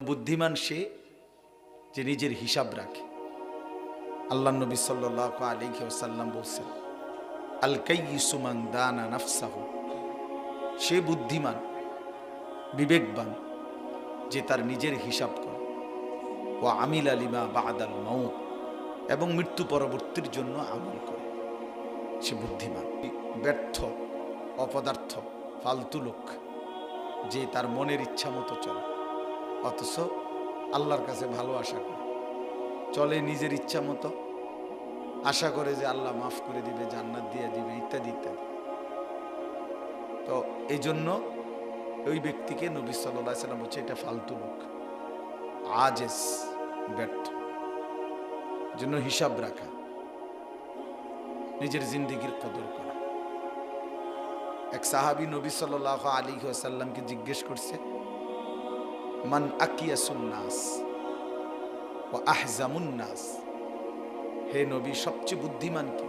বুদ্ধিমান সে যে নিজের হিসাব রাখে। আল্লাহ নবী সাল্লাল্লাহু আলাইহি ওয়াসাল্লাম বলছেন, আল কাইয়িসু মান দানা নাফসাহু, সে বুদ্ধিমান বিবেকবান যে তার নিজের হিসাব করে। ওয়া আমিলা লিমা বাদাল মাউত, এবং মৃত্যু পরবর্তীর জন্য আমল করে। সে বুদ্ধিমান। ব্যর্থ, অপদার্থ, ফালতু লোক যে তার মনের ইচ্ছা মতো চলে, অথচ আল্লাহর কাছে ভালো আশা করে চলে, নিজের ইচ্ছা মতো আশা করে যে আল্লাহ মাফ করে দিবে, জান্নাত দিয়ে দিবে, ইত্যাদি ইত্যাদি। তো এই জন্য ওই ব্যক্তিকে নবী সাল্লাল্লাহু আলাইহি ওয়াসাল্লাম বলছে এটা ফালতু লোক, আজেজ, ব্যর্থ। জন্য হিসাব রাখা, নিজের জিন্দেগির কদর করা। এক সাহাবী নবী সাল্লাল্লাহু আলাইহি ওয়াসাল্লামকে জিজ্ঞেস করছে, মান আকিয়াসুন নাস ওয়া আহজামুন নাস, হে নবী সবচেয়ে বুদ্ধিমান কে,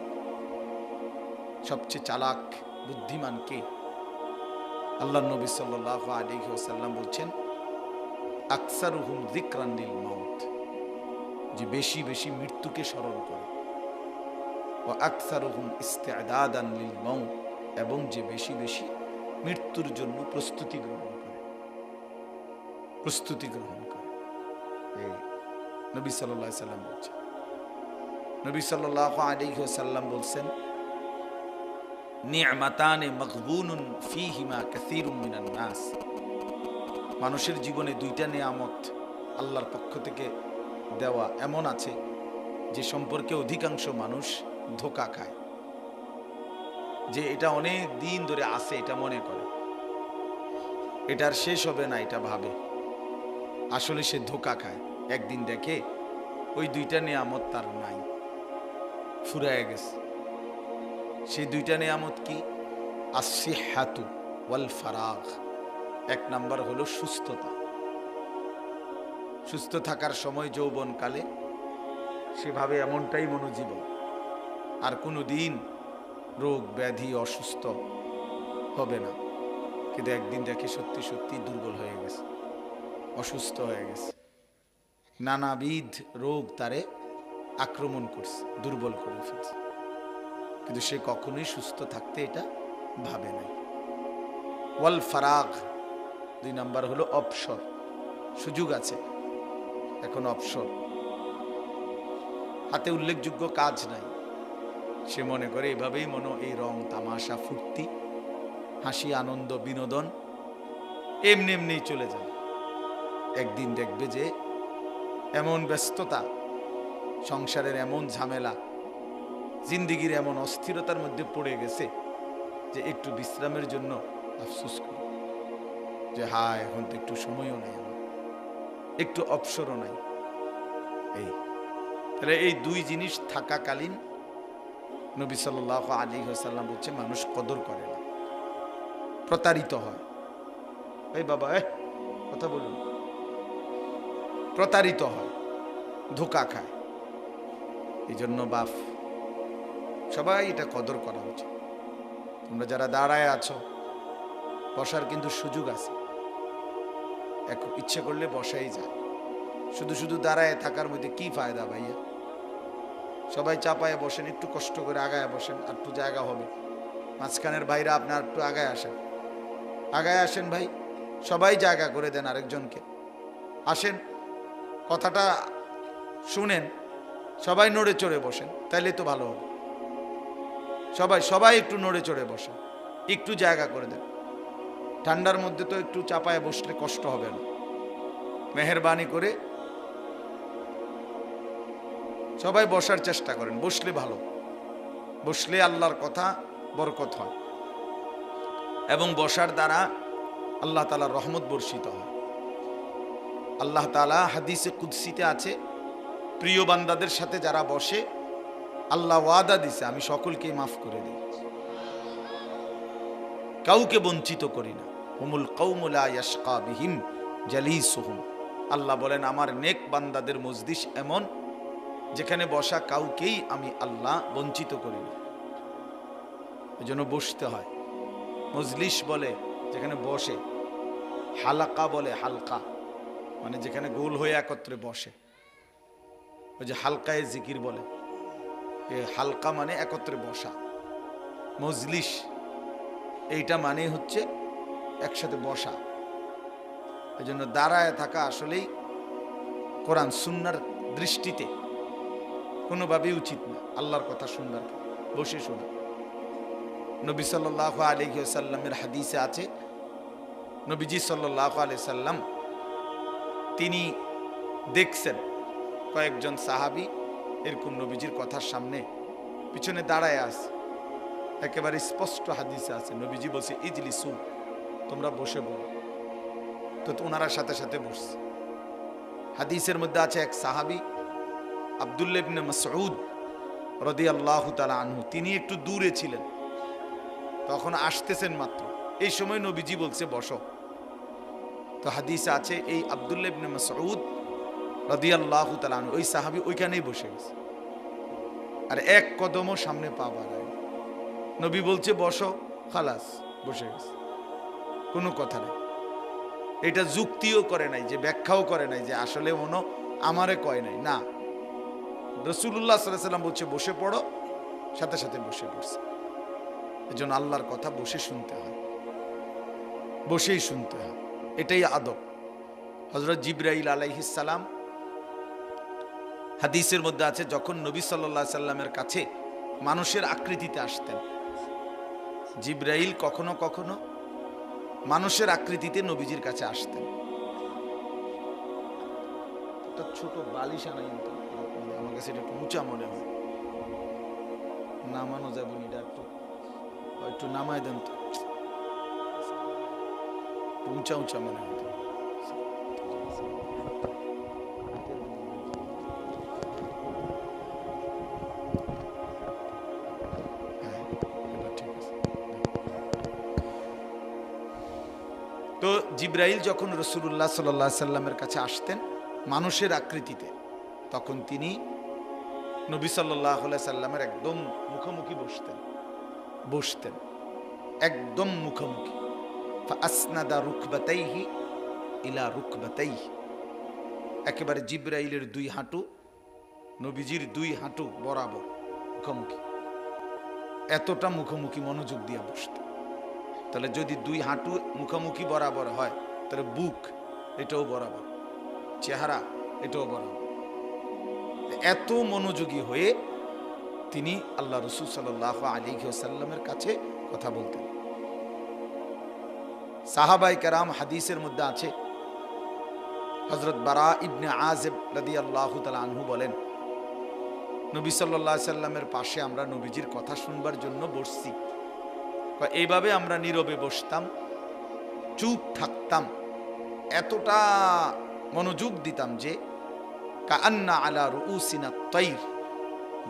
সবচেয়ে চালাক বুদ্ধিমান কে? আল্লাহ নবী সাল্লাল্লাহু আলাইহি ওয়াসাল্লাম বলছেন, আকসারুহুম যিকরান লিল মাউত, যে বেশি বেশি মৃত্যুকে স্মরণ করে। ওয়া আকসারুহুম ইস্তিআদাদান লিল মাউত, এবং যে বেশি বেশি মৃত্যুর জন্য প্রস্তুতি গ্রহণ করে, প্রস্তুতি গ্রহণ করে। এই নবী সাল্লাল্লাহু আলাইহি ওয়াসাল্লাম বলছেন। নবী সাল্লাল্লাহু আলাইহি ওয়াসাল্লাম বলছেন, নি'মাতানে মাগবুনুন ফীহিমা কাসীরুম মিনান নাস, মানুষের জীবনে দুইটা নিয়ামত আল্লাহর পক্ষ থেকে দেওয়া এমন আছে যে সম্পর্কে অধিকাংশ মানুষ ধোঁকা খায়। যে এটা অনেক দিন ধরে আছে, এটা মনে করে এটার শেষ হবে না, এটা ভাবে। আসলে সে ধোঁকা খায়। একদিন দেখে ওই দুইটা নিয়ামত তার নাই, ফুরায় গেছে। সেই দুইটা নিয়ামত কি? আসিহাতু ওয়াল ফারাগ। এক নাম্বার হলো সুস্থতা। সুস্থ থাকার সময় যৌবনকালে সেভাবে এমনটাই মনোজীবন, আর কোনো দিন রোগ ব্যাধি অসুস্থ হবে না। কিন্তু একদিন দেখে সত্যি সত্যি দুর্বল হয়ে গেছে, অসুস্থ হয়ে গেছে, নানাবিধ রোগ তারে আক্রমণ করছে, দুর্বল করে ফেলছে। কিন্তু সে কখনোই সুস্থ থাকতে এটা ভাবে নাই। ওয়াল ফারাগ, দুই নাম্বার হলো অবসর। সুযোগ আছে, এখন অবসর, হাতে উল্লেখযোগ্য কাজ নাই। সে মনে করে এভাবেই এই রং তামাশা ফুর্তি হাসি আনন্দ বিনোদন এমনি এমনি চলে যাবে। একদিন দেখবে যে এমন ব্যস্ততা, সংসারের এমন ঝামেলা, জিন্দিগির এমন অস্থিরতার মধ্যে পড়ে গেছে যে একটু বিশ্রামের জন্য আফসোস করে যে হায়, এখন তো একটু সময়ও নাই, আমার একটু অবসরও নাই। তাহলে এই দুই জিনিস থাকাকালীন নবী সাল্লাল্লাহু আলাইহি ওয়াসাল্লাম বলছে মানুষ কদর করে না, প্রতারিত হয়। এই বাবা কথা বলুন, প্রতারিত হয়, ধোঁকা খায়। এই জন্য বাপ সবাই এটা কদর করা উচিত। তোমরা যারা দাঁড়ায় আছো, বসার কিন্তু সুযোগ আছে, ইচ্ছে করলে বসাই যায়। শুধু শুধু দাঁড়ায় থাকার মধ্যে কি ফায়দা ভাইয়া? সবাই চাপায় বসেন, একটু কষ্ট করে আগায় বসেন, আর একটু জায়গা হবে। মাঝখানের ভাইরা আপনার একটু আগায় আসেন, আগায় আসেন ভাই, সবাই জায়গা করে দেন আরেকজনকে। আসেন, কথাটা শুনেন, সবাই নড়ে চড়ে বসেন, তাইলে তো ভালো হবে। সবাই সবাই একটু নড়ে চড়ে বসেন, একটু জায়গা করে দেন। ঠান্ডার মধ্যে তো একটু চাপায় বসলে কষ্ট হবে না। মেহেরবানি করে সবাই বসার চেষ্টা করেন, বসলে ভালো, বসলে আল্লাহর কথা বরকত হয়, এবং বসার দ্বারা আল্লাহ তাআলার রহমত বর্ষিত হয়। আল্লাহ তাআলা হাদিসে কুদসিতে আছে, প্রিয় বান্দাদের সাথে যারা বসে আল্লাহ ওয়াদা দিছে আমি সকলকেই মাফ করে দিই, কাউকে বঞ্চিত করি না। হুমুল কওমু লা ইয়াশকা বিহিম জালিসুহুম, আল্লাহ বলেন আমার নেক বান্দাদের মজলিস এমন যেখানে বসা কাউকেই আমি আল্লাহ বঞ্চিত করি না। এজন্য বসতে হয়। মজলিস বলে যেখানে বসে, হালাকা বলে হালকা, মানে যেখানে গোল হয়ে একত্রে বসে, ওই যে হালকায়ে জিকির বলে, হালকা মানে একত্রে বসা, মজলিস এইটা মানে হচ্ছে একসাথে বসা। এই জন্য দাঁড়ায় থাকা আসলেই কোরআন সুন্নার দৃষ্টিতে কোনোভাবেই উচিত না। আল্লাহর কথা শুনবার বসে শোনা। নবী সাল্লাল্লাহু আলাইহি ওয়াসাল্লামের হাদিসে আছে, নবীজি সাল্লাল্লাহু আলাইহি সাল্লাম তিনি দেখছেন কয়েকজন সাহাবী এরকম নবীজির কথার সামনে পিছনে দাঁড়ায় আছে। একেবারে স্পষ্ট হাদিসে আছে, নবীজি বলছে ইজলিসু, তোমরা বসে বলো। তো ওনারা সাথে সাথে বসছে। হাদিসের মধ্যে আছে এক সাহাবী আব্দুল্লাহ ইবনে মাসউদ রাদিয়াল্লাহু তাআলা আনহু, তিনি একটু দূরে ছিলেন, তখন আসতেছেন মাত্র। এই সময় নবীজি বলছে বসো। তো হাদিসে আছে এই আব্দুল্লাহ ইবনে মাসউদ রাদিয়াল্লাহু তাআলা আনহু, ওই সাহাবী ওইখানেই বসে গেছে, আর এক কদমও সামনে পা বাড়ায়। নবী বলছে বসো, খালাস, বসে গেছে, কোনো কথা নেই। এটা যুক্তিও করে নাই, যে ব্যাখ্যাও করে নাই যে আসলে মনো আমারে কয় নাই, না, রাসূলুল্লাহ সাল্লাল্লাহু আলাইহি ওয়াসাল্লাম বলছে বসে পড়ো, সাথে সাথে বসে পড়ছে। এজন্য আল্লাহর কথা বসে শুনতে হয়, বসেই শুনতে হয়, এটাই আদব। হযরত জিবরাইল আলাইহিস সালাম, হাদিসের মধ্যে আছে, যখন নবী সাল্লাল্লাহু আলাইহি সাল্লামের কাছে মানুষের আকৃতিতে আসতেন, জিবরাইল কখনো কখনো মানুষের আকৃতিতে নবীজির কাছে আসতেন। একটা ছোট বালিশ আনা, কিন্তু আমার কাছে এটা একটু উঁচা মনে হয়, নামানো যাবে না, এটা একটু নামায় দেন তো, উঁচা উঁচা মনে হয়। তো জিবরাইল যখন রাসূলুল্লাহ সাল্লাল্লাহু আলাইহি সাল্লামের কাছে আসতেন মানুষের আকৃতিতে, তখন তিনি নবী সাল্লাল্লাহু আলাইহি সাল্লামের একদম মুখোমুখি বসতেন একদম মুখোমুখি। ফাসনাদা রুকবাতাইহি ইলা রুকবাতাইহি, একেবারে জিবরাইলের দুই হাঁটু নবীজির দুই হাঁটু বরাবর মুখোমুখি, এতটা মুখোমুখি মনোযোগ দিয়ে বসতেন। তাহলে যদি দুই হাঁটু মুখোমুখি বরাবর হয়, তাহলে বুক এটাও বরাবর, চেহারা এটাও বরাবর। এত মনোযোগী হয়ে তিনি আল্লাহ রাসূল সাল্লাল্লাহু আলাইহি ওয়াসাল্লামের কাছে কথা বলতেন। সাহাবায়ে কেরাম, হাদিসের মধ্যে আছে, হযরত বারা ইবনে আযিব রাদিয়াল্লাহু তাআলা আনহু বলেন, নবী সাল্লাল্লাহু আলাইহি সাল্লামের পাশে আমরা নবীজির কথা শুনবার জন্য বসছি। এইভাবে আমরা নীরবে বসতাম, চুপ থাকতাম, এতটা মনোযোগ দিতাম যে কাআন্না আলা রুউসিনা তাইর,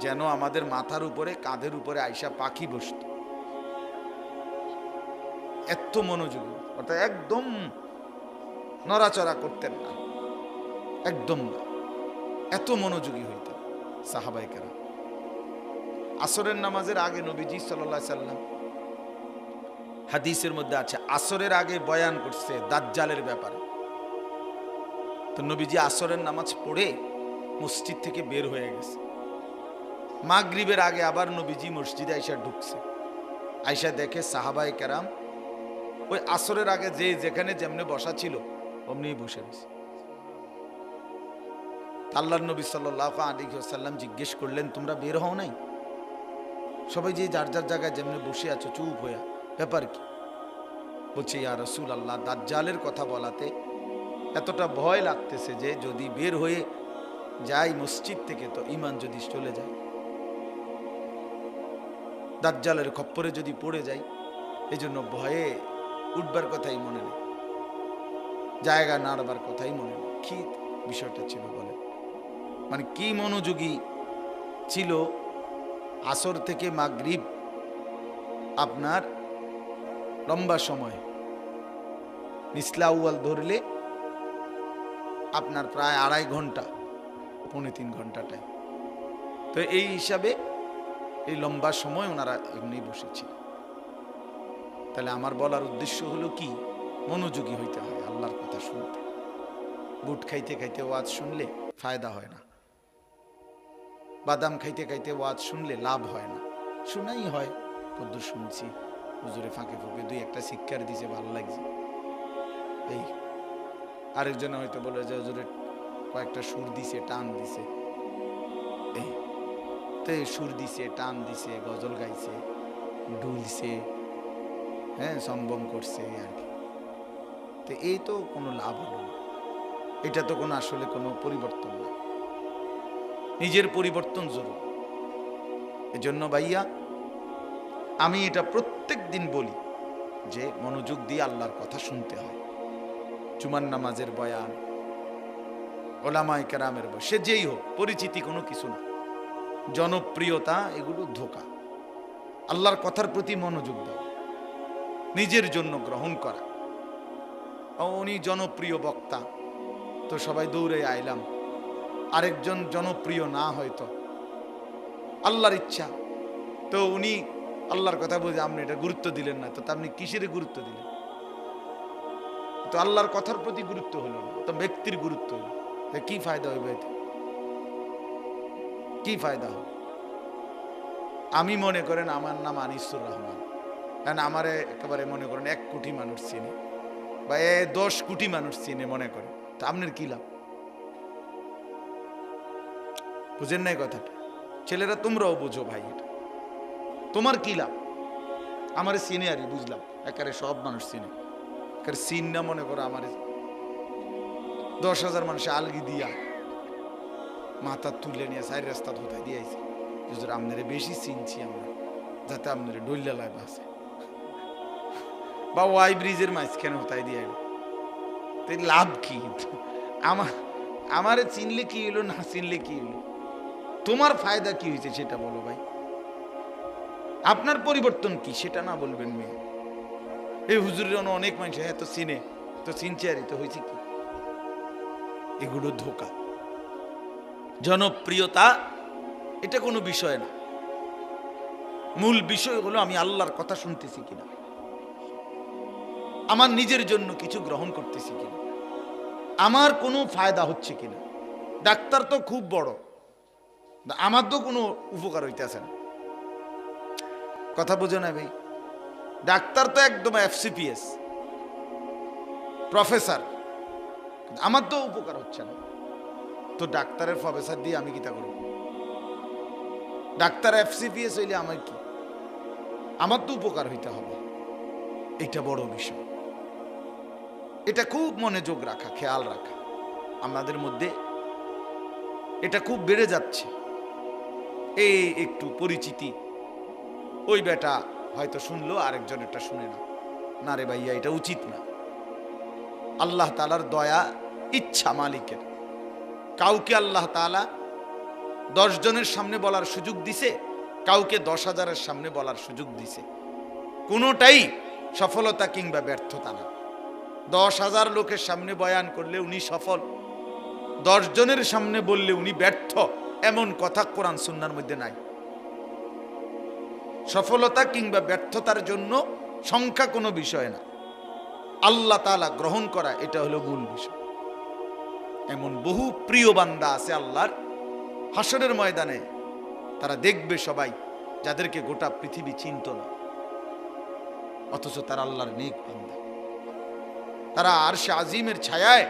যেন আমাদের মাথার উপরে কাঁধের উপরে আইসা পাখি বসত। এত মনোযোগী, অর্থাৎ একদম নড়াচড়া করতেন না, একদম না, এত মনোযোগী হইতেন সাহাবায়ে কেরাম। আসরের নামাজের আগে নবীজি সাল্লাল্লাহু আলাইহি সাল্লাম, হাদিসের মধ্যে আছে, আসরের আগে বয়ান করছে দাজ্জালের ব্যাপারে। তো নবীজি আসরের নামাজ পড়ে মসজিদ থেকে বের হয়ে গেছে। মাগরিবের আগে আবার নবীজি মসজিদে আইসা ঢুকছে, আইসা দেখে সাহাবায়ে কেরাম ওই আসরের আগে যে যেখানে যেমনে বসা ছিল অমনি বসে গেছে। আল্লাহর নবী সাল্লাল্লাহু আলাইহি ওয়াসাল্লাম জিজ্ঞেস করলেন, তোমরা বের হও নাই? সবাই যে যার যার জায়গায় যেমনে বসে আছো চুপ হইয়া, ব্যাপার কি? বলছে, ইয়া রাসূলুল্লাহ, দাজ্জালের কথা বলাতে এতটা ভয় লাগতেছে যে যদি বের হয়ে যাই মসজিদ থেকে তো ঈমান যদি চলে যায়, দাজ্জালের খপ্পরে যদি পড়ে যাই, এই জন্য ভয়ে উঠবার কথাই মনে নেই, জায়গা নাড়বার কথাই মনে নেই। কি বিষয়টা ছিল বলে, মানে কি মনোযোগী ছিল। আসর থেকে মাগরিব আপনার লম্বা সময়, নিসলা আউয়াল ধরলে আপনার প্রায় 2.5 ঘন্টা, 3.25 ঘন্টা টাইম। তো এই হিসাবে এই লম্বা সময় ওনারা এমনি বসেছিল। তাহলে আমার বলার উদ্দেশ্য হলো কি, মনোযোগী হইতে হয় আল্লাহর কথা শুনতে। বুট খাইতে খাইতে ওয়াজ শুনলে ফায়দা হয় না, বাদাম খাইতে খাইতে ওয়াজ শুনলে লাভ হয় না। শুনাই হয়, কদ্দুর শুনছি, হুজুরে ফাঁকে ফুঁকে দুই একটা শিক্ষার দিছে, ভালো লাগছে। এই আরেকজনে হয়তো বলে যে হুজুরে কয়েকটা সুর দিছে, টান দিছে, এই তো সুর দিছে, টান দিছে, গজল গাইছে, ডুলছে, হ্যাঁ সম্বম করছে আর কি। তো এই তো কোনো লাভ হলো না, এটা তো কোনো আসলে কোনো পরিবর্তন না। নিজের পরিবর্তন জরুরি। এজন্য ভাইয়া আমি এটা প্রত্যেক দিন বলি যে মনোযোগ দিয়ে আল্লাহর কথা শুনতে হয়। জুমার নামাজের বয়ান, ওলামায়ে কেরামের বয়ান, সে যেই হোক, পরিচিতি কোনো কিছু না, জনপ্রিয়তা এগুলো ধোঁকা। আল্লাহর কথার প্রতি মনোযোগ দাও, নিজের জন্য গ্রহণ করা। উনি জনপ্রিয় বক্তা, তো সবাই দৌড়ে আইলাম। আরেকজন জনপ্রিয় না হয়তো, আল্লাহর ইচ্ছা, তো উনি আল্লাহর কথা বুঝে আপনি এটা গুরুত্ব দিলেন না, তো আপনি কিসের গুরুত্ব দিলেন? তো আল্লাহর কথার প্রতি গুরুত্ব হলো না, তো ব্যক্তির গুরুত্ব হলো, কি ফায়দা হইবে এতে? কি ফায়দা হবে? আমি মনে করেন আমার নাম আনিসুর রহমান, কারণ আমারে একেবারে মনে করেন 1 কোটি মানুষ চিনে বা 10 কোটি মানুষ চিনে মনে করে, তো আপনার কি লাভ? বুঝেন নাই কথাটা? ছেলেরা তোমরাও বুঝো ভাই, এটা তোমার কি লাভ? আমার চিনে আরই বুঝলাম, একারে সব মানুষ চিনে, একারে চিন না মনে করো আমার 10,000 মানুষ আলগি দিয়া মাথা তুলে নিয়ে 4 রাস্তা ধোতাই দিয়েছে, হুজুর আপনারে বেশি চিনছি আমরা, যাতে আপনারে ডইলা লাভ আছে, বা ওয়াই ব্রিজের মাঝখানে হতাই দিয়ে লাভ কি? আমারে চিনলে কি হলো, না চিনলে কি হলো? তোমার ফায়দা কি হয়েছে সেটা বলো ভাই। আপনার পরিবর্তন কি সেটা না বলবেন মেয়ে। এই হুজুরের অনেক মানুষ হ্যাঁ তো চিনে, তো চিনছে আর তো হয়েছে কি? এগুলো ধোঁকা। জনপ্রিয়তা এটা কোনো বিষয় না, মূল বিষয় হলো আমি আল্লাহর কথা শুনতেছি কিনা, আমার নিজের জন্য কিছু গ্রহণ করতেছি কিনা, আমার কোনো ফায়দা হচ্ছে কিনা। ডাক্তার তো খুব বড়, আমার তো কোনো উপকার হইতেছে না, কথা বোঝো না ভাই? ডাক্তার তো একদম FCPS প্রফেসর, আমার তো উপকার হচ্ছে না, তো ডাক্তারের প্রফেসর দিয়ে আমি কি তা করব? ডাক্তার FCPS হইলে আমার কি? আমার তো উপকার হইতে হবে, এটা বড় বিষয়। এটা খুব মনোযোগ রাখা, খেয়াল রাখা। আমাদের মধ্যে এটা খুব বেড়ে যাচ্ছে, এই একটু পরিচিতি, ওই বেটা হয়তো শুনলো আরেকজন এটা শুনে না, না রে ভাইয়া এটা উচিত না। আল্লাহ তাআলার দয়া, ইচ্ছা মালিকের। কাউকে আল্লাহ তাআলা 10 জনের সামনে বলার সুযোগ দিছে, কাউকে 10,000-এর সামনে বলার সুযোগ দিছে, কোনোটাই সফলতা কিংবা ব্যর্থতা না। 10,000 লোকের সামনে বয়ান করলে উনি সফল, 10 জনের সামনে বললে উনি ব্যর্থ, এমন কথা কোরআন সুন্নাহর মধ্যে নাই। সফলতা কিংবা ব্যর্থতার জন্য সংখ্যা কোনো বিষয় না, আল্লাহ তাআলা গ্রহণ করা এটা হলো মূল বিষয়। এমন বহু প্রিয় বান্দা আছে আল্লাহর, হাসরের ময়দানে তারা দেখবে সবাই, যাদেরকে গোটা পৃথিবী চিনত না, অথচ তারা আল্লাহর নেক বান্দা, তারা আরশে আজিমের ছায়ায়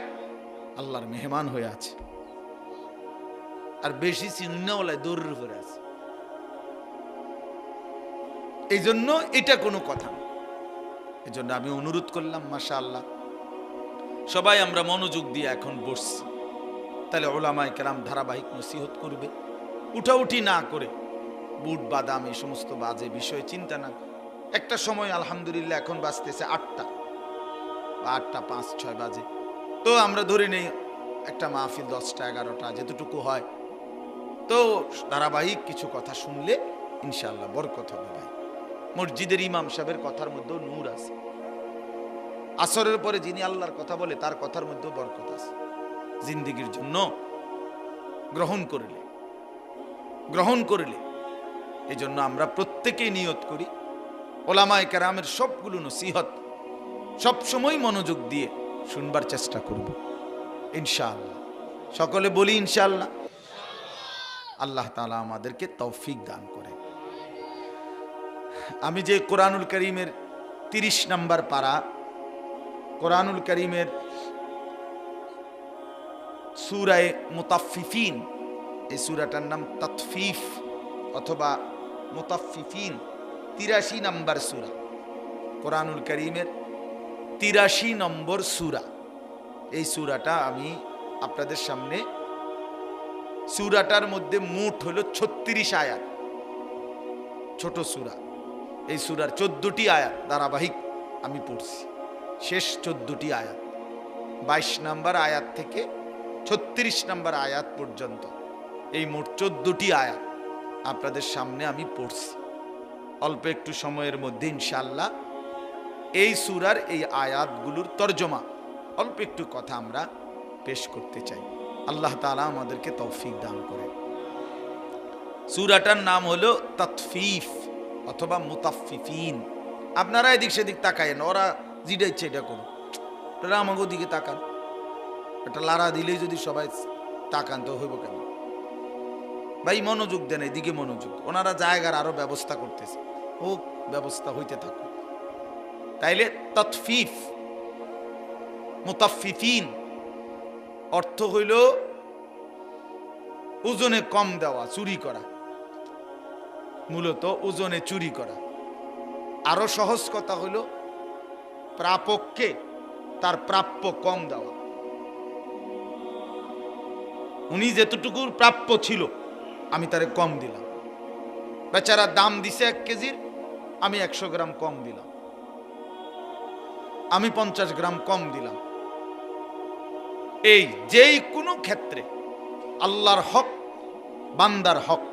আল্লাহর মেহমান হয়ে আছে, আর বেশি চিন্নাওয়ালায় দৌড়ের উপরে আছে। এই জন্য এটা কোনো কথা না। এই জন্য আমি অনুরোধ করলাম, মাশাআল্লাহ সবাই আমরা মনোযোগ দিয়ে এখন বসছি, তাহলে ওলামায়ে কেরাম ধারাবাহিক নসিহত করবে, উঠাউঠি না করে বুট বাদাম এই সমস্ত বাজে বিষয়ে চিন্তা না। একটা সময় আলহামদুলিল্লাহ এখন বাজতেছে 8টা বা 8টা 5-6 বাজে, তো আমরা ধরে নেই একটা মাহফিল 10টা 11টা যেতটুকু হয়, তো ধারাবাহিক কিছু কথা শুনলে ইনশাআল্লাহ বরকত হবে ভাই। মসজিদের ইমাম সাহেবের কথার মধ্যেও নূর আছে, আসরের পরে যিনি আল্লাহর কথা বলে তার কথার মধ্যেও বরকত আছে। জিন্দেগির জন্য গ্রহণ করলে এই জন্য আমরা প্রত্যেকেই নিয়ত করি ওলামায়ে কেরামের সবগুলো নসিহত সবসময় মনোযোগ দিয়ে শুনবার চেষ্টা করব। ইনশাআল্লাহ। সকলে বলি ইনশাআল্লাহ। আল্লাহ তাআলা আমাদেরকে তৌফিক দান করে। আমি যে কোরআনুল কারীমের 30 নম্বর পারা, কোরআনুল কারীমের সূরা মুতাফফিফিন, এই সূরাটার নাম তাতফিফ অথবা মুতাফফিফিন, 83 নম্বর সূরা, কোরআনুল কারীমের 83 নম্বর সূরা। এই সূরাটা আমি আপনাদের সামনে, সূরাটার মধ্যে মোট হলো 36 আয়াত, ছোট সূরা। এই সূরার 14টি আয়াত ধারাবাহিক আমি পড়ছি, শেষ 14টি আয়াত 22 নম্বর আয়াত থেকে 36 নম্বর আয়াত পর্যন্ত এই মোট 14টি আয়াত আপনাদের সামনে আমি পড়ছি। অল্প একটু সময়ের মধ্যে ইনশাআল্লাহ এই সূরার এই আয়াতগুলোর তরজমা অল্প একটু কথা আমরা পেশ করতে চাই। আল্লাহ তাআলা আমাদেরকে তৌফিক দান করেন। সূরাটার নাম হলো তাতফিফ অথবা মুতাফফিফিন। আপনারা এদিক সেদিক তাকায়েন, ওরা যেটা ইচ্ছে এটা করুন, আপনারা আমাকে দিকে তাকান। একটা লারা দিলেই যদি সবাই তাকান তো হইব কেন ভাই? মনোযোগ দেন, এদিকে মনোযোগ। ওনারা জায়গার আরো ব্যবস্থা করতেছে, হোক, ব্যবস্থা হইতে থাকুক। তাইলে তাতফিফ মুতাফফিফিন অর্থ হইল ওজনে কম দেওয়া, চুরি করা, মূলত ওজনে চুরি করা। আরো সহজ কথা হইল প্রাপককে তার প্রাপ্য কম দেওয়া। উনি যেতটুকু প্রাপ্য ছিল আমি তারে কম দিলাম। বেচারা দাম দিছে 1 কেজির, আমি 100 গ্রাম কম দিলাম, আমি 50 গ্রাম কম দিলাম। এই যেই কোনো ক্ষেত্রে আল্লাহর হক, বান্দার হক,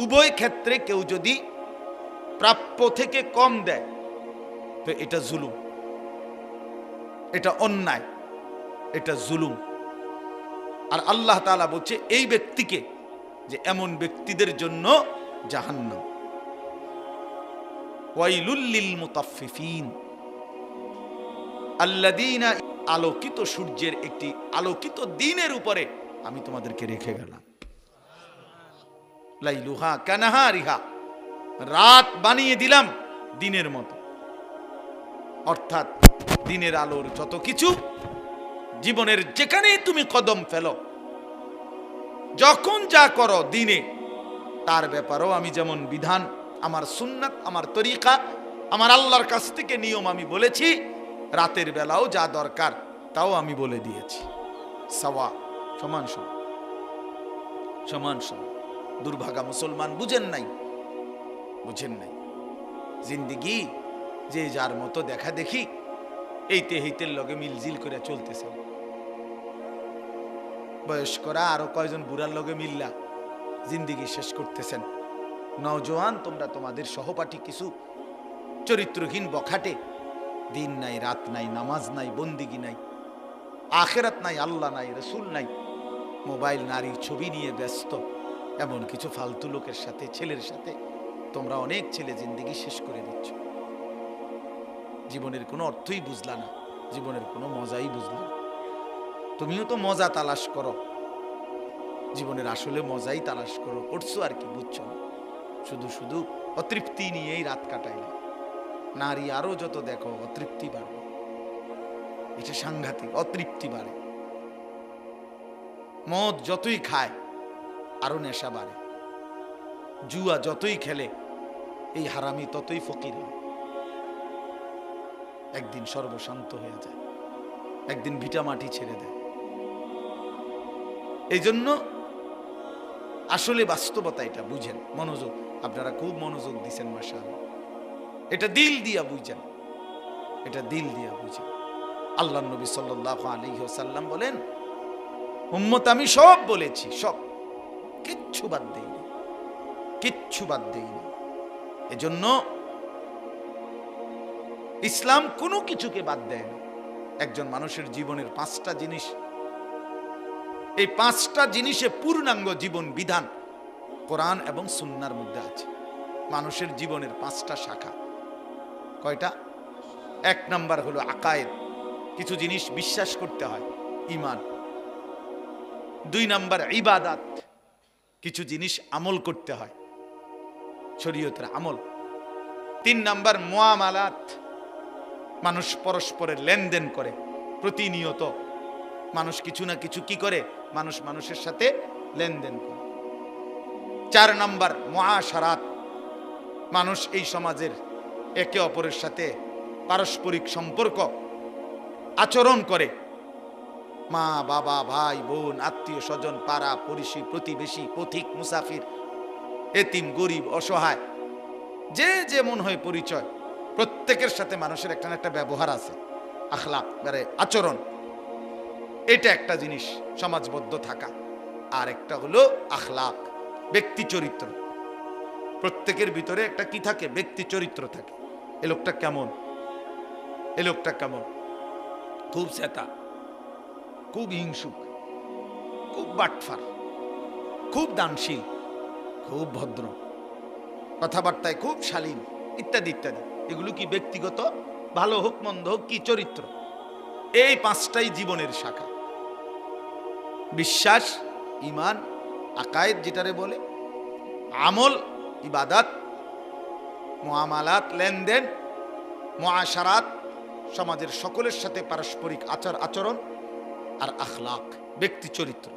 উভয় ক্ষেত্রে কেউ যদি প্রাপ্য থেকে কম দেয় তো এটা জুলুম, এটা অন্যায়, এটা জুলুম। আর আল্লাহ তাআলা বলছে এই ব্যক্তিকে, যে এমন ব্যক্তিদের জন্য জাহান্নাম। ওয়াইলুল লিল মুতাফফিফিন আল্লাযীনা, আলোকিত সূর্যের একটি আলোকিত দিনের উপরে আমি তোমাদেরকে রেখে গেলাম। লাইলুহা কানাহারিহা, রাত বানিয়ে দিলাম দিনের মতো। অর্থাৎ দিনের আলোর যত কিছু, জীবনের যেখানেই তুমি কদম ফেলো, যখন যা করো দিনে, তার ব্যাপারেও আমি যেমন বিধান, আমার সুন্নাত, আমার তরিকা, আমার আল্লাহর কাছ থেকে নিয়ম আমি বলেছি, রাতের বেলাও যা দরকার তাও আমি বলে দিয়েছি। সাওয়া, সমান সমান, সমান সমান। দুর্ভাগা মুসলমান বুঝেন নাই, বুঝেন নাই। জিন্দিগি যে যার মতো দেখা দেখি, এইতে হেইতের লগে মিলজিল করে চলতেছে। বয়স্করা আরো কয়জন বুড়ার লগে মিল্লা জিন্দিগি শেষ করতেছেন। নওজোয়ান, তোমরা তোমাদের সহপাঠী কিছু চরিত্রহীন বখাটে, দিন নাই, রাত নাই, নামাজ নাই, বন্দিগি নাই, আখেরাত নাই, আল্লাহ নাই, রসুল নাই, মোবাইল, নারী, ছবি নিয়ে ব্যস্ত, এমন কিছু ফালতু লোকের সাথে, ছেলের সাথে তোমরা অনেক ছেলে জিন্দিগি শেষ করে দিচ্ছ। জীবনের কোনো অর্থই বুঝলা না, জীবনের কোনো মজাই বুঝলা না। তুমিও তো মজা তালাশ করো, জীবনের আসলে মজাই তালাশ করো, করছো আর কি, বুঝছো না। শুধু শুধু অতৃপ্তি নিয়েই রাত কাটাইলে। নারী আরো যত দেখো অতৃপ্তি বাড়বে, এটা সাংঘাতিক, অতৃপ্তি বাড়ে। মদ যতই খায় আরো নেশা বাড়ে, জুয়া যতই খেলে এই হারামি ততই ফকির হয়। একদিন সর্বশান্ত হয়ে যায়, একদিন ভিটা মাটি ছেড়ে দেয়। এই জন্য আসলে বাস্তবতা এটা বুঝেন, মনোযোগ, আপনারা খুব মনোযোগ দিচ্ছেন মাশাআল্লাহ। এটা দিল দিয়া বুঝেন, এটা দিল দিয়া বুঝেন। আল্লাহর নবী সাল্লাল্লাহু আলাইহি ওয়াসাল্লাম বলেন, উম্মত আমি সব বলেছি, সব, কিচ্ছু বাদ দেইনি, কিচ্ছু বাদ দেইনি। এজন্য ইসলাম কোনো কিছুকে বাদ দেয় না। একজন মানুষের জীবনের 5টা জিনিস, এই 5টা জিনিসে পূর্ণাঙ্গ জীবন বিধান কোরআন এবং সুন্নাহর মধ্যে আছে। মানুষের জীবনের 5টা শাখা, কয়টা? 1 নাম্বার হলো আকায়েদ, কিছু জিনিস বিশ্বাস করতে হয়, ঈমান। 2 নাম্বার ইবাদাত, কিছু জিনিস আমল করতে হয়, শরীয়তের আমল। 3 নাম্বার মুআমালাত, মানুষ পরস্পরের লেনদেন করে প্রতিনিয়ত। মানুষ কিছু না কিছু কি করে, মানুষ মানুষের সাথে লেনদেন করে। 4 নাম্বার মুআশারাত, মানুষ এই সমাজের একে অপরের সাথে পারস্পরিক সম্পর্ক আচরণ করে। মা বাবা, ভাই বোন, আত্মীয় স্বজন, পাড়া পড়শি, প্রতিবেশী, পথিক মুসাফির, এতিম, গরিব, অসহায়, যে যেমন হয় পরিচয়, প্রত্যেকের সাথে মানুষের একটা না একটা ব্যবহার আছে, আখলাক মানে আচরণ। এটা একটা জিনিস সমাজবদ্ধ থাকা। আর একটা হলো আখলাক, ব্যক্তি চরিত্র। প্রত্যেকের ভিতরে একটা কি থাকে, ব্যক্তি চরিত্র থাকে। এ লোকটা কেমন, এ লোকটা কেমন, খুব সেতা, খুব হিংসুক, খুব বাটফার, খুব দানশীল, খুব ভদ্র, কথাবার্তায় খুব শালীন, ইত্যাদি ইত্যাদি। এগুলো কি ব্যক্তিগত, ভালো হোক মন্দ হোক, কি চরিত্র। এই 5টাই জীবনের শাখা। বিশ্বাস, ঈমান, আকায়েদ যেটারে বলে, আমল, ইবাদাত, মুআমালাত, লেনদেন, মুআশারাত, সমাজের সকলের সাথে পারস্পরিক আচরণ, আর আখলাক, ব্যক্তি চরিত্র।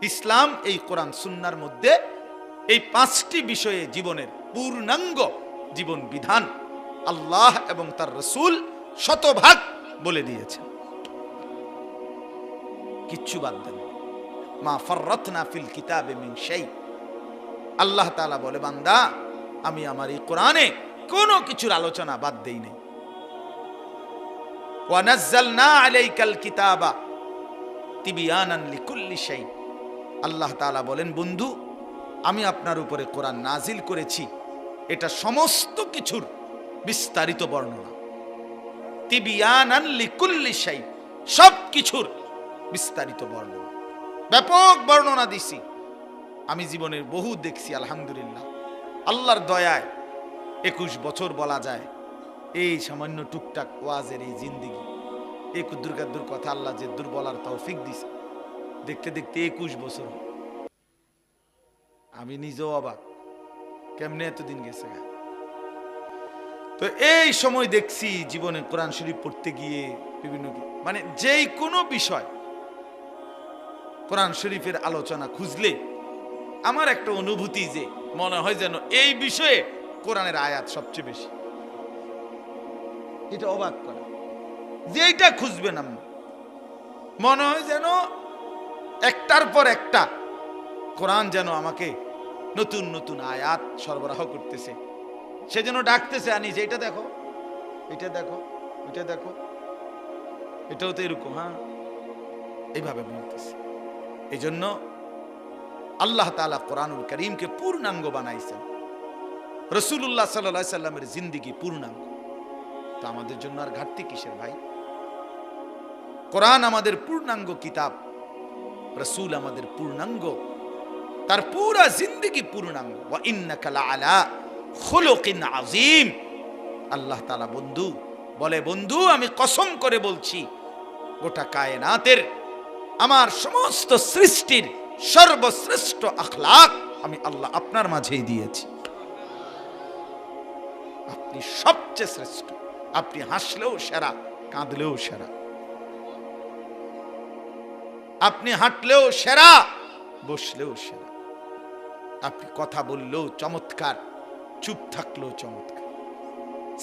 ইসলাম এই কোরআন সুন্নাহর মধ্যে এই 5টি বিষয়ে জীবনের পূর্ণাঙ্গ জীবন বিধান আল্লাহ এবং তার রাসূল শতভাগ বলে দিয়েছেন, কিচ্ছু বাদ দেন। মা ফাররাতনা ফিল কিতাবে মিন শাই। আল্লাহ তাআলা বলে, বান্দা আমি আমার এই কোরআনে কোনো কিছুর আলোচনা বাদ দেই নাই। ওয়া নাযালনা আলাইকাল কিতাবা তিবয়ানান লিকুল্লি শাই। আল্লাহ তাআলা বলেন, বন্ধু আমি আপনার উপরে কোরআন নাজিল করেছি, এটা সমস্ত কিছুর বিস্তারিত বর্ণনা। তিবয়ানান লিকুল্লি শাই, সব কিছুর বিস্তারিত বর্ণনা, ব্যাপক বর্ণনা দিছি। আমি জীবনের বহু দেখছি, আলহামদুলিল্লাহ, আল্লাহর দয়ায় 21 বছর বলা যায় এই সামান্য টুকটাক ওয়াজের এই জিন্দিগি। এই কুদ্দুর কথা আল্লাহ যে দূর বলার তৌফিক দিছে, দেখতে দেখতে 21 বছর। আমি নিজেও অবাক, কেমনে এতদিন গেছে। তো এই সময় দেখছি জীবনে কোরআন শরীফ পড়তে গিয়ে বিভিন্ন, মানে যেই কোনো বিষয় কোরআন শরীফের আলোচনা খুঁজলে আমার একটা অনুভূতি যে মনে হয় যেন এই বিষয়ে কোরআনের আয়াত সবচেয়ে বেশি। এটা অবাক করা, যেটা খুঁজবেন আপনি মনে হয় যেন একটার পর একটা কোরআন যেন আমাকে নতুন নতুন আয়াত সরবরাহ করতেছে। সে যেন ডাকতেছে, আনি যে এটা দেখো, এটা দেখো, এটা দেখো, এটাও তো এরকম, হ্যাঁ, এইভাবে বলতেছে। এই জন্য আল্লাহ তাআলা কোরআনুল কারীমকে পূর্ণাঙ্গ বানাইছেন। রাসূলুল্লাহ সাল্লাল্লাহু আলাইহি সাল্লামের জিন্দেগি পূর্ণাঙ্গ। তো আমাদের জন্য আর ঘাটতি কিসের ভাই? কোরআন আমাদের পূর্ণাঙ্গ কিতাব, রাসূল আমাদের পূর্ণাঙ্গ, তার পুরা জিন্দেগি পূর্ণাঙ্গ। ওয়া ইন্নাকা লাআলা খুলুকিন আযীম। আল্লাহ তাআলা বন্ধু বলে, বন্ধু আমি কসম করে বলছি, গোটা কায়নাতের আমার সমস্ত সৃষ্টির সর্বশ্রেষ্ঠ আখলাক আমি আল্লাহ আপনার মাঝেই দিয়েছি। আপনি সবচেয়ে শ্রেষ্ঠ। আপনি হাসলেও সেরা, কাঁদলেও সেরা, আপনি হাঁটলেও সেরা, বসলেও সেরা, আপনি কথা বললেও চমৎকার, চুপ থাকলেও চমৎকার।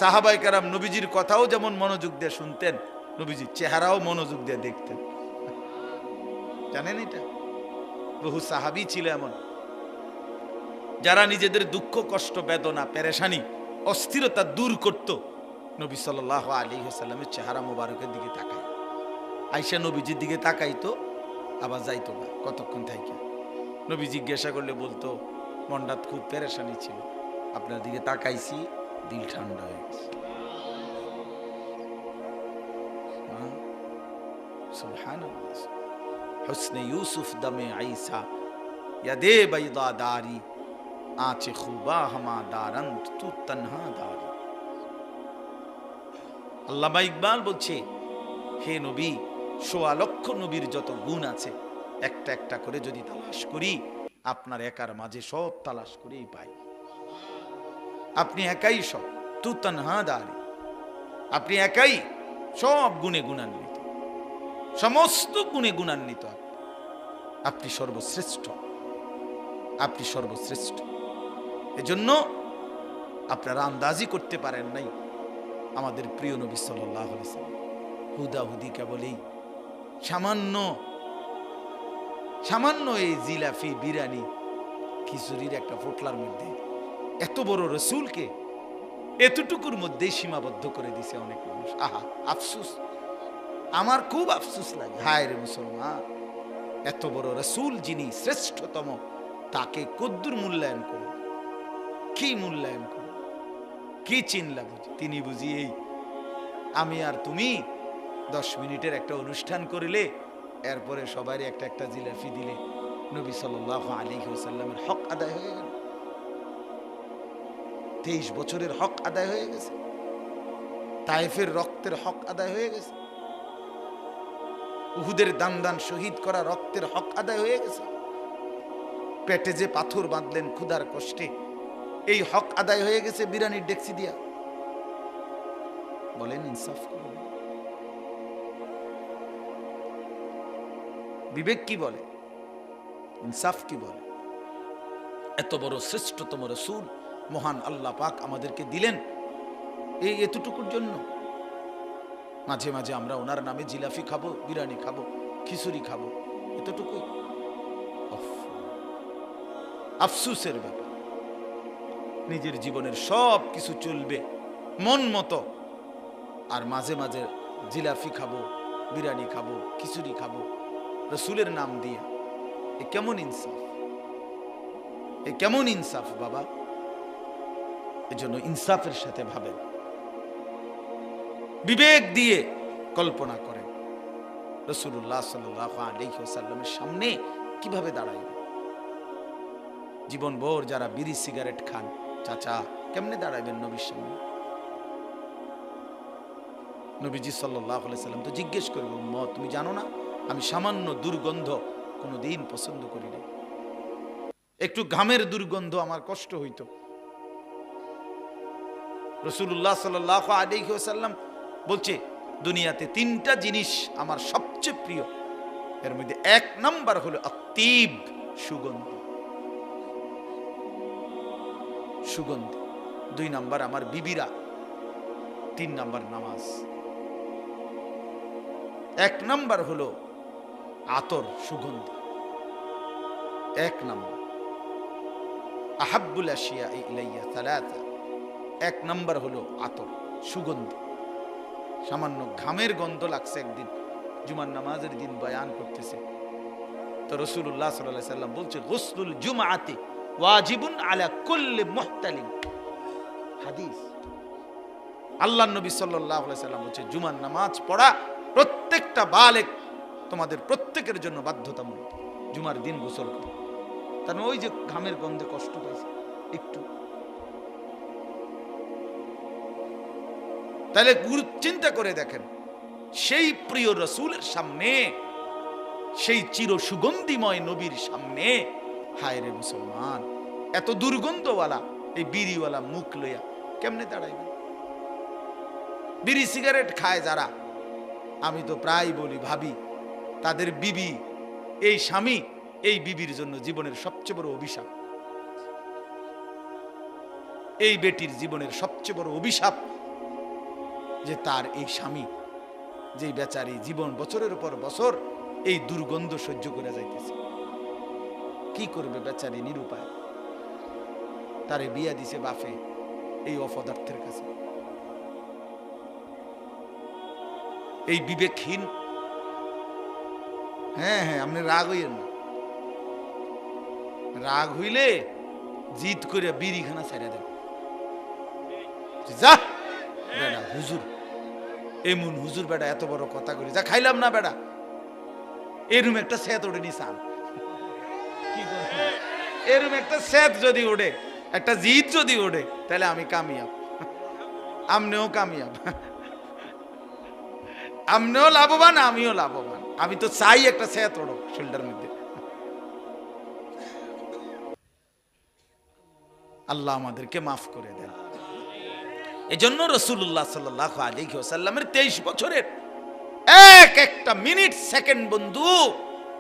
সাহাবায়ে কেরাম নবীজির কথাও যেমন মনোযোগ দিয়ে শুনতেন, নবীজির চেহারাও মনোযোগ দিয়ে দেখতেন। জানেন এটা? বহু সাহাবী ছিল এমন, যারা নিজেদের দুঃখ, কষ্ট, বেদনা, পেরেশানি, অস্থিরতা দূর করত নবী সাল্লাল্লাহু আলাইহি ওয়াসাল্লামের চেহারা মোবারকের দিকে তাকায়। আয়েশা নবীজির দিকে তাকাইতো, আবার যাইতো না কতক্ষণ থাইকা। নবী জিজ্ঞাসা করলে বলতো, মনটা খুব পেরেশানি ছিল, আপনার দিকে তাকাইছি, দিল ঠান্ডা হয়ে গেছে। সুবহানাল্লাহ। হুসনে ইউসুফ দমে আইসা ইয়াদে বাইদা দারি আঁচে খুবা হামা দারন্ত তু তনহা দারি। আল্লামা ইকবাল বলছে, হে নবী সোয়া লক্ষ নবীর যত গুণ আছে একটা একটা করে যদি তালাশ করি, আপনার একার মাঝে সব তালাশ করেই পাই। আপনি একাই সব, তু তানহা দাঁড়ি, আপনি একাই সব গুণে গুণান্বিত, সমস্ত গুণে গুণান্বিত। আপনি সর্বশ্রেষ্ঠ, আপনি সর্বশ্রেষ্ঠ। এজন্য আপনারা আন্দাজি করতে পারেন নাই আমাদের প্রিয় নবী সাল্লাল্লাহু আলাইহি ওয়াসাল্লাম হুদাহুদি কেবলই সামান্য এই জিলাফি, বিরিয়ানি, খিচুড়ির একটা পোটলার মধ্যে এত বড় রসুলকে এতটুকুর মধ্যেই সীমাবদ্ধ করে দিছে অনেক মানুষ। আহা, আফসুস, আমার খুব আফসুস লাগে। হায় রে মুসলমান, এত বড় রসুল যিনি শ্রেষ্ঠতম, তাকে কদ্দুর মূল্যায়ন করে, কি মূল্যায়ন করে, কি চিনলা বুঝি? তিনি বুঝি এই আমি আর তুমি 10 মিনিটের একটা অনুষ্ঠান করিলে এরপরে সবারই একটা একটা জিলাফি দিলে নবী সাল্লাল্লাহু আলাইহি ওয়াসাল্লামের হক আদায় হয়ে গেল। 23 বছরের হক আদায় হয়ে গেছে, তায়েফের রক্তের হক আদায় হয়ে গেছে, উহুদের দান দান শহীদ করা রক্তের হক আদায় হয়ে গেছে, পেটে যে পাথর বাঁধলেন ক্ষুধার কষ্টে, এই হক আদায় হয়ে গেছে বিরিয়ানির ডেক্সি দিয়া। বলেন ইনসাফ করুন। বিবেক কি বলে, ইনসাফ কি বলে? এত বড় শ্রেষ্ঠতম রাসূল মহান আল্লাহ পাক আমাদেরকে দিলেন এই এতটুকুর জন্য। মাঝে মাঝে আমরা ওনার নামে জিলাফি খাবো, বিরিয়ানি খাবো, খিচুড়ি খাবো, এতটুকুই। আফসুসের ব্যাপার। নিজের জীবনের সব কিছু চলবে মন মতো, আর মাঝে মাঝে জিলাফি খাবো, বিরিয়ানি খাবো, খিচুড়ি খাবো রসুলের নাম দিয়ে। এ কেমন ইনসাফ, এ কেমন ইনসাফ বাবা? এজন্য ইনসাফের সাথে ভাবেন, বিবেক দিয়ে কল্পনা করেন রাসূলুল্লাহ সাল্লাল্লাহু আলাইহি ওয়াসাল্লামের সামনে কিভাবে দাঁড়াইবে। জীবনভর যারা বিড়ি সিগারেট খান, চাচা কেমনে দাঁড়াইবেন নবীর সামনে? নবীজি সাল্লাল্লাহু আলাইহি সাল্লাম তো জিজ্ঞেস করবে, উম্মত তুমি জানো না আমি সামান্য দুর্গন্ধ কোনোদিন পছন্দ করি না, একটু ঘামের দুর্গন্ধ আমার কষ্ট হইতো। রাসূলুল্লাহ সাল্লাল্লাহু আলাইহি ওয়াসাল্লাম বলছে দুনিয়াতে 3টা জিনিস আমার সবচেয়ে প্রিয়, এর মধ্যে 1 নাম্বার হলো আত্তিব, সুগন্ধি, সুগন্ধি। 2 নাম্বার আমার বিবিরা, 3 নাম্বার নামাজ। 1 নাম্বার হলো আতর, সুগন্ধি, 1 নাম্বার। আহাব্বুল আশিয়া ইলাইয়া সালাসা, 1 নাম্বার হলো আতর, সুগন্ধি। সামান্য ঘামের গন্ধ লাগছে একদিন, জুমার নামাজের দিন বয়ান করতেছে, তো রাসূলুল্লাহ সাল্লাল্লাহু আলাইহি সাল্লাম বলছে গুসলুল জুমআতি ওয়াজিবুন আলা কুল্লি মুহতালিম। হাদিস, আল্লাহর নবী সাল্লাল্লাহু আলাইহি সাল্লাম বলছে জুমার নামাজ পড়া প্রত্যেকটা বালেগ, তোমাদের প্রত্যেকের জন্য বাধ্যতামূলক। জুমার দিন গোসল করো। তার ওই যে ঘামের গন্ধে কষ্ট পাইছে একটু, তাহলে চিন্তা করে দেখেন সেই প্রিয় রাসূলের সামনে, সেই চির সুগন্ধিময় নবীর সামনে, হায় রে মুসলমান, এত দুর্গন্ধওয়ালা এই বিড়িওয়ালা মুখ লইয়া কেমনে দাঁড়াইবে? বিড়ি সিগারেট খায় যারা, আমি তো প্রায় বলি ভাবি, তাদের বিবি, এই স্বামী এই বিবির জন্য জীবনের সবচেয়ে বড় অভিশাপ। এই বেটির জীবনের সবচেয়ে বড় অভিশাপ যে তার এই স্বামী, যেই বেচারি জীবন বছরের পর বছর এই দুর্গন্ধ সহ্য করে যাইতেছে। কি করবে বেচারি নিরুপায়, তারে বিয়া দিছে বাফে এই অপদার্থের কাছে। এই বিবেকহীন, হ্যাঁ হ্যাঁ আপনি রাগ হইয়েন না, রাগ হইলে জিদ করে বিড়িখানা ছেড়ে দেন। যা বেড়া হুজুর, এমন হুজুর বেড়া এত বড় কথা করি, যা খাইলাম না বেড়া, এরম একটা সেত ওঠে নিসান, এরম একটা সেত যদি ওঠে, একটা জিদ যদি ওঠে, তাহলে আমি কামিয়াব, আমনেও কামিয়াব। আপনিও লাভবান, আমিও লাভবান। আমি তো চাই একটা সেয়া তোড়ো শোল্ডার মধ্যে। আল্লাহ আমাদেরকে মাফ করে দেন। এজন্য রাসূলুল্লাহ সাল্লাল্লাহু আলাইহি ওয়াসাল্লামের 23 বছরের এক একটা মিনিট সেকেন্ড বন্ধু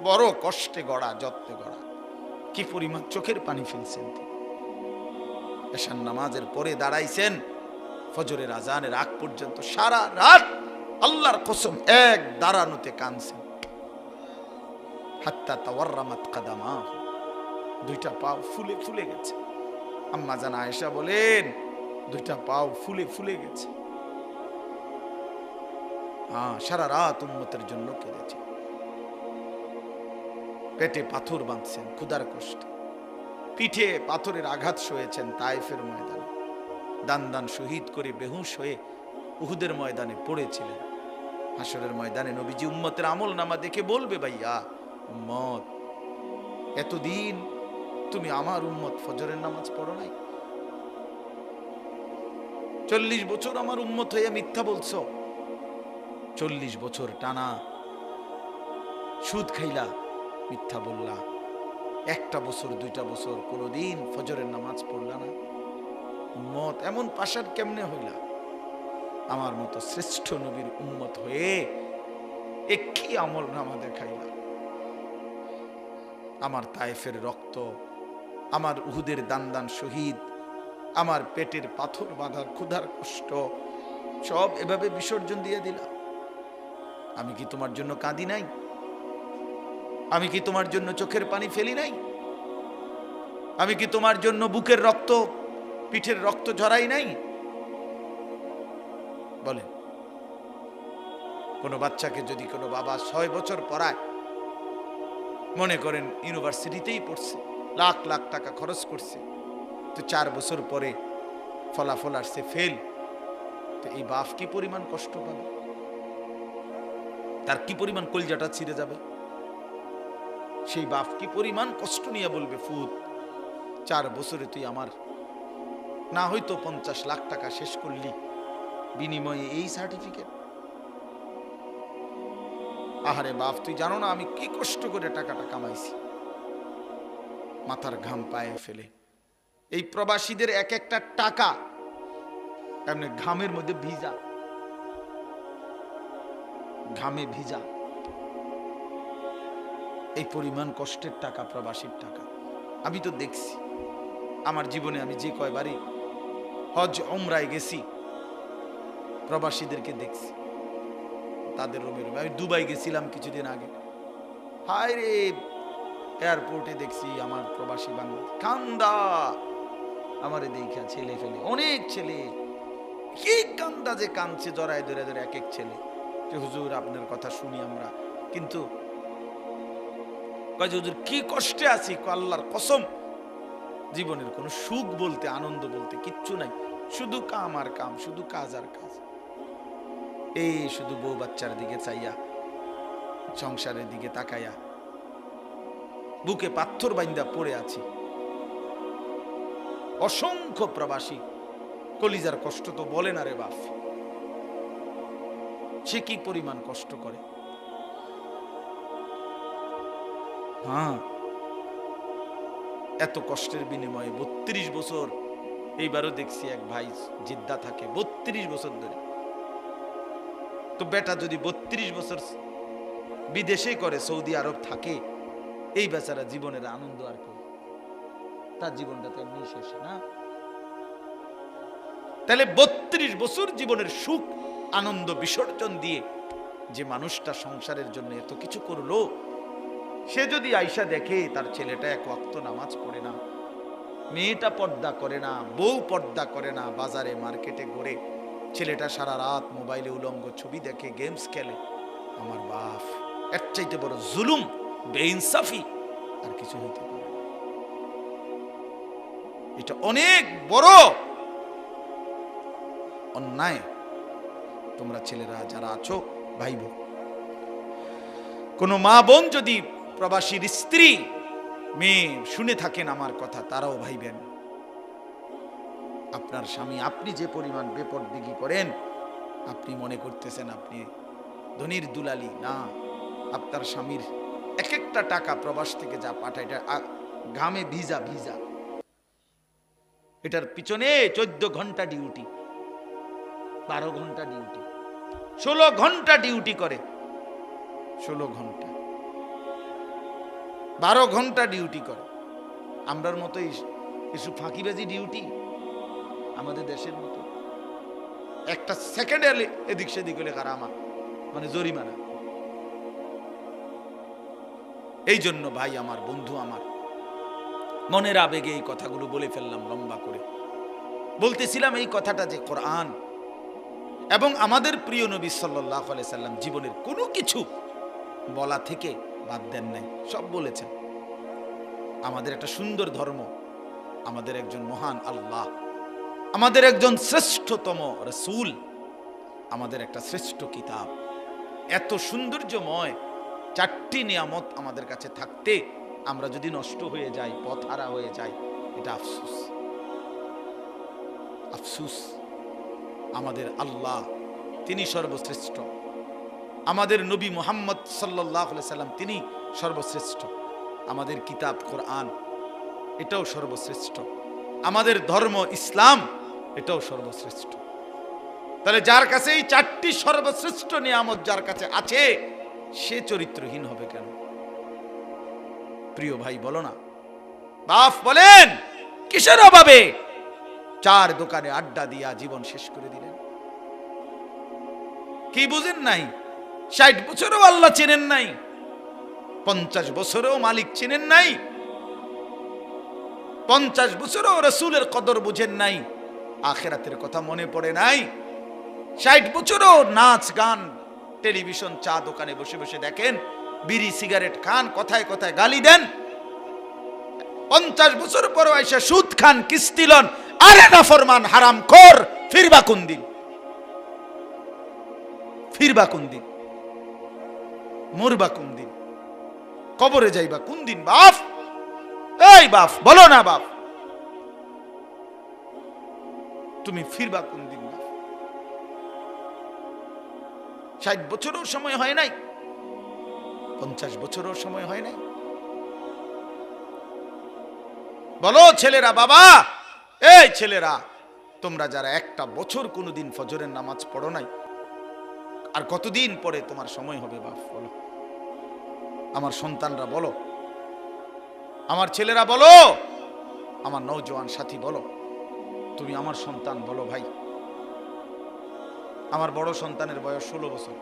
বড় কষ্টে গড়া, যত্নে গড়া। কি পরিমাণ চোখের পানি ফেলছেন তিনি। এশার নামাজের পরে দাঁড়াইছেন ফজরের আজানের আগ পর্যন্ত সারা রাত আল্লাহর কসম এক দাঁড়ানোতে কাঁদছেন। হাত্তা তাওয়াররামাত কাদামাহু, দুইটা পাও ফুলে ফুলে গেছে। আম্মা জান আয়েশা বলেন দুইটা পাও ফুলে ফুলে গেছে। সারা রাত উম্মতের জন্য কেঁদেছে। পেটে পাথর বাঁধছেন ক্ষুধার কষ্টে, পিঠে পাথরের আঘাত সয়েছেন তায়েফের ময়দানে, দান দান শহীদ করে বেহুশ হয়ে উহুদের ময়দানে পড়েছিলেন। হাসরের ময়দানে নবীজি উম্মতের আমল নামা দেখে বলবে, ভাইয়া উম্মত, এতদিন তুমি আমার উম্মত ফজরের নামাজ পড়ো নাই, 40 বছর আমার উম্মত হইয়া মিথ্যা বলছো, 40 বছর টানা সুদ খাইলা, মিথ্যা বললা, একটা বছর দুইটা বছর কোনদিন ফজরের নামাজ পড়লা না। উম্মত এমন পাশার কেমনে হইলা? আমার মতো শ্রেষ্ঠ নবীর উম্মত হয়ে একই আমল নামা দেখাইলা। আমার তায়েফের রক্ত, আমার উহুদের দান দান শহীদ, আমার পেটের পাথর বাঁধার ক্ষুধার কষ্ট সব এভাবে বিসর্জন দিয়ে দিলা। আমি কি তোমার জন্য কাঁদি নাই? আমি কি তোমার জন্য চোখের পানি ফেলি নাই? আমি কি তোমার জন্য বুকের রক্ত, পিঠের রক্ত ঝরাই নাই? বলেন, কোনো বাচ্চাকে যদি কোনো বাবা 6 বছর পড়ায়, মনে করেন ইউনিভার্সিটিতেই পড়ছে, লাখ লাখ টাকা খরচ করছে, তো 4 বছর পরে ফলাফল আসছে ফেল, তো এই বাপ কি পরিমাণ কষ্ট পাবে? তার কি পরিমাণ কলজাটা ছিঁড়ে যাবে? সেই বাপ কি পরিমাণ কষ্ট নিয়ে বলবে, ফুত 4 বছরে তুই আমার না হয়তো 50 লাখ টাকা শেষ করলি, বিনিময়ে এই সার্টিফিকেট। আহারে বাপ, তুই জানো না আমি কি কষ্ট করে টাকাটা কামাইছি। মাথার ঘাম পায়ে ফেলে এই প্রবাসীদের এক একটা টাকা এমনি ঘামের মধ্যে ভিজা, ঘামে ভিজা, এই পরিমাণ কষ্টের টাকা, প্রবাসীর টাকা। আমি তো দেখছি আমার জীবনে, আমি যে কয়বারই হজ উমরায় গেছি, প্রবাসীদেরকে দেখছি তাদের রুমের। আমি দুবাই গেছিলাম কিছুদিন আগে, হায় রে, এয়ারপোর্টে দেখছি আমার প্রবাসী বাংলা কান্দা, আমারে দেখা ছেলে ফেলে, অনেক ছেলে কি কান্দা যে কাঁদছে, জড়ায় ধরে ধরে এক এক ছেলে, যে হুজুর আপনার কথা শুনি আমরা, কিন্তু কয় যে হুজুর কি কষ্টে আছি, আল্লাহর কসম জীবনের কোনো সুখ বলতে, আনন্দ বলতে কিচ্ছু নাই, শুধু কাম আর কাম, শুধু কাজ আর কাজ। এই শুধু বউ বাচ্চার দিকে চাইয়া, সংসারের দিকে তাকাইয়া বুকে পাথর বাইন্দা পড়ে আছি। অসংখ্য প্রবাসী কলিজার কষ্ট তো বলে না রে বাপ, সে কি পরিমাণ কষ্ট করে। এত কষ্টের বিনিময়ে 32 বছর, এইবারও দেখছি এক ভাই জিদ্দা থাকে 32 বছর ধরে। তো বেটা যদি 32 বছর বিদেশে করে, সৌদি আরব থাকে, এই বেচারা জীবনের আনন্দ আর কি, তার জীবনটা তো এমনি শেষ না। তাহলে 32 বছর জীবনের সুখ আনন্দ বিসর্জন দিয়ে যে মানুষটা সংসারের জন্য এত কিছু করলো, সে যদি আয়সা দেখে তার ছেলেটা এক ওয়াক্ত নামাজ পড়ে না, মেয়েটা পর্দা করে না, বউ পর্দা করে না, বাজারে মার্কেটে ঘুরে, ছেলেটা সারা রাত মোবাইলে উলঙ্গ ছবি দেখে, গেমস খেলে, আমার বাপ, এর চাইতে বড় জুলুম, বেইনসাফি আর কিছু হইতে পারে না। এটা অনেক বড় অন্যায়। তোমরা ছেলেরা যারা আছো, ভাই বোন, কোন মা বোন যদি প্রবাসীর স্ত্রী মেয়ে শুনে থাকেন আমার কথা, তারাও ভাইবেন আপনার স্বামী, আপনি যে পরিমাণ বেপরদিগি করেন, আপনি মনে করতেছেন আপনি ধনির দুলালি না, আপনার স্বামীর এক একটা টাকা প্রবাস থেকে যা পাঠায় এটা ঘামে ভিজা ভিজা, এটার পিছনে 14 ঘন্টা ডিউটি, 12 ঘন্টা ডিউটি, 16 ঘন্টা ডিউটি করে, 16 ঘন্টা 12 ঘন্টা ডিউটি করে। আমরার মতো এসব ফাঁকিবাজি ডিউটি আমাদের দেশের মতো একটা সেকেন্ডে এদিক সেদিক হলে কারামা, মানে জরিমানা। এই জন্য ভাই আমার, বন্ধু আমার, মনের আবেগে এই কথাগুলো বলে ফেললাম লম্বা করে। বলতেছিলাম এই কথাটা যে কোরআন এবং আমাদের প্রিয় নবী সাল্লাল্লাহু আলাইহি সাল্লাম জীবনের কোনো কিছু বলা থেকে বাদ দেন নাই, সব বলেছেন। আমাদের একটা সুন্দর ধর্ম, আমাদের একজন মহান আল্লাহ, আমাদের একজন শ্রেষ্ঠতম রাসূল, আমাদের একটা শ্রেষ্ঠ কিতাব, এত সৌন্দর্যময় 4টি নিয়ামত আমাদের কাছে থাকতে আমরা যদি নষ্ট হয়ে যাই, পথহারা হয়ে যাই, এটা আফসোস। আফসোস। আমাদের আল্লাহ তিনি সর্বশ্রেষ্ঠ, আমাদের নবী মুহাম্মদ সাল্লাল্লাহু আলাইহি সাল্লাম তিনি সর্বশ্রেষ্ঠ, আমাদের কিতাব কোরআন এটাও সর্বশ্রেষ্ঠ, আমাদের ধর্ম ইসলাম এটাও সর্বশ্রেষ্ঠ। তাহলে যার কাছে এই 4টি সর্বশ্রেষ্ঠ নিয়ামত যার কাছে আছে, সে চরিত্রহীন হবে কেন? প্রিয় ভাই বলো না, বাপ বলেন কিসের অভাবে 4 দোকানে আড্ডা দিয়া জীবন শেষ করে দিলেন? কি বুঝেন নাই? 60 বছরও আল্লাহ চেনেন নাই, 50 বছরেও মালিক চেনেন নাই, 50 বছরেও রাসূলের কদর বুঝেন নাই, আখিরাতের কথা মনে পড়ে নাই, 60 বছরেও নাচ গান টেলিভিশন চা দোকানে বসে বসে দেখেন, বিড়ি সিগারেট খান, কথায় কথায় গালি দেন, 50 বছর পরও আইসা সুদ খান, কিস্তি লন, আরে নাফরমান হারামখোর, ফিরবা কোন দিন? ফিরবা কোন দিন? মরবা কোন দিন? কবরে যাইবা কোন দিন? বাপ, এই বাপ বলো না, বাপ তুমি ফিরবা কোন দিন? 60 বছরও সময় হয় নাই, 50 বছরও সময় হয় নাই। বলো ছেলেরা, বাবা এই ছেলেরা, তোমরা যারা একটা বছর কোনোদিন ফজরের নামাজ পড়ো নাই, আর কতদিন পরে তোমার সময় হবে? বাপ বলো, আমার সন্তানরা বলো, আমার ছেলেরা বলো, আমার নওজোয়ান সাথী বলো, তুমি আমার সন্তান বলো ভাই। আমার বড় সন্তানের বয়স 16 বছর।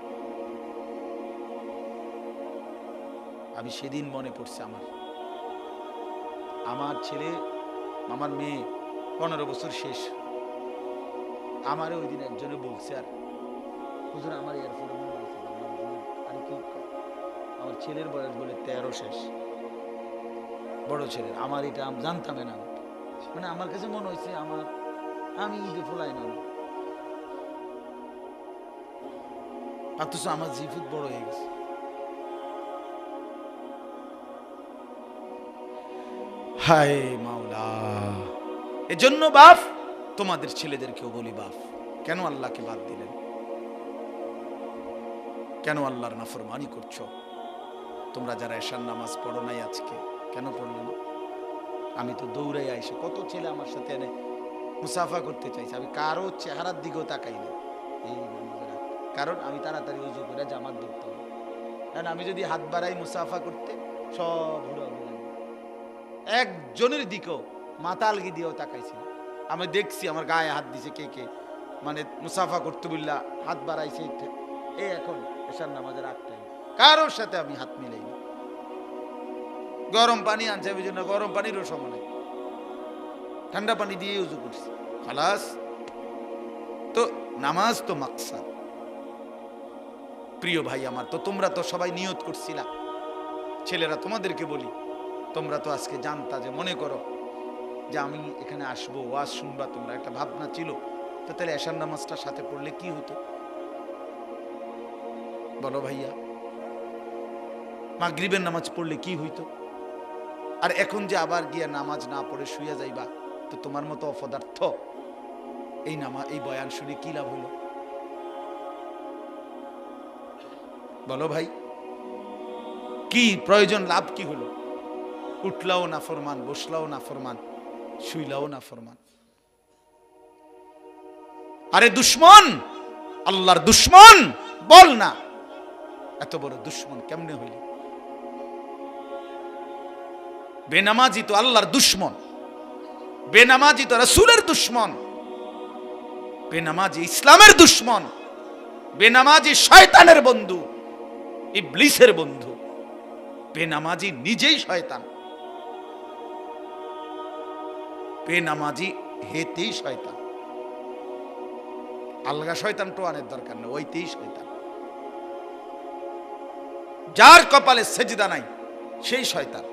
আমি সেদিন মনে পড়ছে আমার ছেলে, আমার মেয়ে 15 বছর শেষ। আমারে ওই দিন একজনে বলছে, আর হুজুর আমার এয়ারফোন আর কি, আমার ছেলের বয়স বলে 13 শেষ, বড় ছেলের। আমার এটা আমি জানতাম না, মানে আমার কাছে মনে হয়েছে আমি ঈদে ফোলাই না, অথচ আমার জিফুত বড় হয়ে গেছে। হায় মাওলা, এজন্য বাপ তোমাদের ছেলেদেরকেও বলি, বাপ কেন আল্লাহকে বাদ দিলেন? কেন আল্লাহর নাফরমানি করছো? তোমরা যারা এশার নামাজ পড়ো নাই আজকে, কেন পড়লে না? আমি তো দৌড়াই আইসে, কত ছেলে আমার সাথে এনে মুসাফা করতে চাইছে, আমি কারো চেহারার দিকেও তাকাই না, কারণ আমি তাড়াতাড়ি উজু করে জামাত ধরতে হবে। কারণ আমি যদি হাত বাড়াই মুসাফা করতে, সব একজনের দিকেও মাতালগি দিয়েও তাকাইছি। আমি দেখছি আমার গায়ে হাত দিছে কে কে, মানে মুসাফা করতে বললা হাত বাড়াইছে। এই এখন এশার নামাজের 8 টাইম কারোর সাথে আমি হাত মিলাই না। গরম পানি আনছে, ওই জন্য গরম পানিরও সময় নেই, ঠান্ডা পানি দিয়ে উজু করছি, খালাস। তো নামাজ তো মাকসাদ। প্রিয় ভাই আমার, তো তোমরা তো সবাই নিয়ত করছিলা, ছেলেরা তোমাদেরকে বলি, তোমরা তো আজকে জানতা, যে মনে করো যে আমি এখানে আসবো, ওয়াজ শুনবা, তোমরা একটা ভাবনা ছিল, তো তাহলে এশার নামাজটা সাথে পড়লে কি হতো বলো ভাইয়া? মাগরিবের নামাজ পড়লে কি হইতো? আর এখন যে আবার গিয়া নামাজ না পড়ে শুয়ে যাইবা, তো তোমার মতো অপদার্থ এই বয়ান শুনে কি লাভ হইল? বলো ভাই, কি প্রয়োজন, লাভ কি হলো? উঠলাও না ফরমান, বসলাও না ফরমান, শুইলাও না ফরমান। আরে দুশ্মন, আল্লাহর দুশ্মন বল না, এত বড় দুশ্মন কেমনে হইল? বেনামাজি তো আল্লাহর দুশ্মন, বেনামাজি তো রাসূলের দুশ্মন, বেনামাজি ইসলামের দুশ্মন, বেনামাজি শয়তানের বন্ধু, ইবলিসের বন্ধু। বেনামাজি নিজেই শয়তান, বেনামাজি হেতেই শয়তান। আলগা শয়তান টোয়ানের দরকার নেই, ওইতেই শয়তান। যার কপালে সেজদা নাই সেই শয়তান।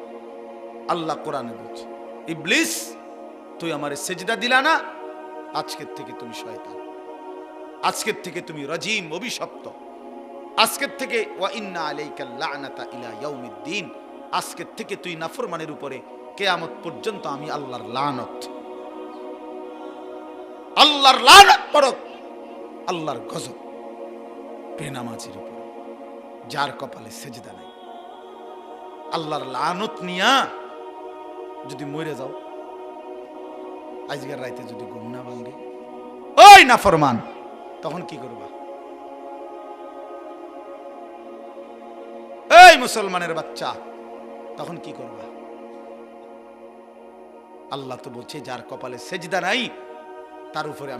আল্লাহ কোরআনে বলছে, ইবলিস তুই আমারে সেজদা দিলা না, আজকের থেকে তুমি শয়তান, আজকের থেকে তুমি রাজিম, অভিশপ্ত, আজকের থেকে ওয়া ইন্না আলাইকা লা'নাতা ইলা ইয়াউমিদ্দিন, আজকের থেকে তুই নাফরমানের উপরে কিয়ামত পর্যন্ত আমি আল্লাহর লানত, আল্লাহর লানত পড়ক, আল্লাহর গজব বেনামাজির উপরে, যার কপালে সেজদা নাই। আল্লাহর লানত নিয়া যদি মরে যাও, আজকের রাইতে যদি ঘুম না ভাঙে, ওই নাফরমান, তখন কি করবা? এই মুসলমানের বাচ্চা, তখন কি করবা? আল্লাহ তো বলছে যার কপালে সেজদা নাই তার উপরে